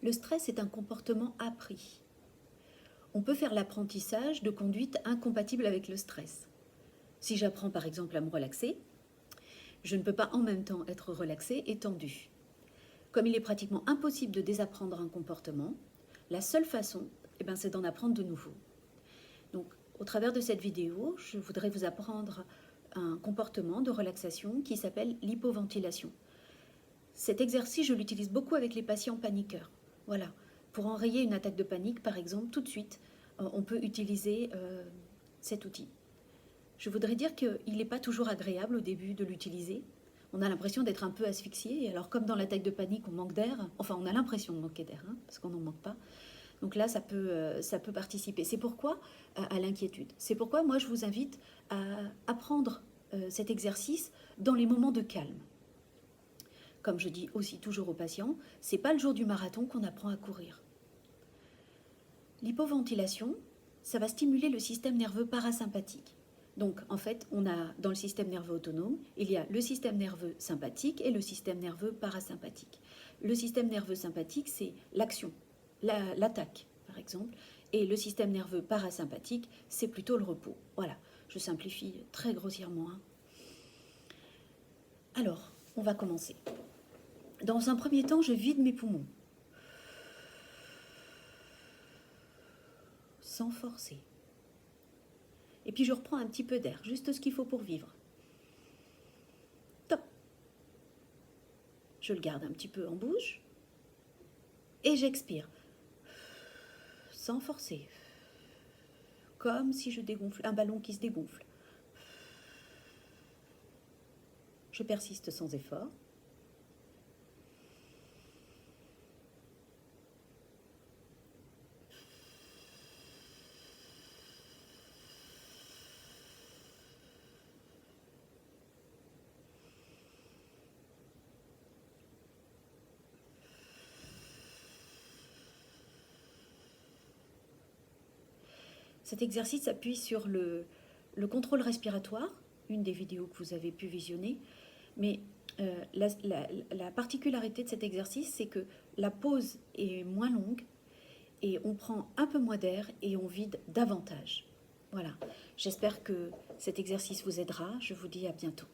Le stress est un comportement appris. On peut faire l'apprentissage de conduites incompatibles avec le stress. Si j'apprends par exemple à me relaxer, je ne peux pas en même temps être relaxé et tendu. Comme il est pratiquement impossible de désapprendre un comportement, la seule façon, c'est d'en apprendre de nouveau. Donc, au travers de cette vidéo, je voudrais vous apprendre un comportement de relaxation qui s'appelle l'hypoventilation. Cet exercice, je l'utilise beaucoup avec les patients paniqueurs. Voilà, pour enrayer une attaque de panique, par exemple, tout de suite, on peut utiliser cet outil. Je voudrais dire qu'il n'est pas toujours agréable au début de l'utiliser. On a l'impression d'être un peu asphyxié. Et alors, comme dans l'attaque de panique, on manque d'air, enfin, on a l'impression de manquer d'air, parce qu'on n'en manque pas. Donc là, ça peut participer. C'est pourquoi, à l'inquiétude. C'est pourquoi, moi, je vous invite à apprendre cet exercice dans les moments de calme. Comme je dis aussi toujours aux patients, c'est pas le jour du marathon qu'on apprend à courir. L'hypoventilation, ça va stimuler le système nerveux parasympathique. Donc, en fait, on a dans le système nerveux autonome, il y a le système nerveux sympathique et le système nerveux parasympathique. Le système nerveux sympathique, c'est l'action, l'attaque, par exemple, et le système nerveux parasympathique, c'est plutôt le repos. Voilà, je simplifie très grossièrement. Alors, on va commencer. Dans un premier temps, je vide mes poumons, sans forcer. Et puis je reprends un petit peu d'air, juste ce qu'il faut pour vivre. Top. Je le garde un petit peu en bouche. Et j'expire. Sans forcer. Comme si je dégonfle un ballon qui se dégonfle. Je persiste sans effort. Cet exercice s'appuie sur le contrôle respiratoire, une des vidéos que vous avez pu visionner, mais la particularité de cet exercice, c'est que la pause est moins longue et on prend un peu moins d'air et on vide davantage. Voilà, j'espère que cet exercice vous aidera. Je vous dis à bientôt.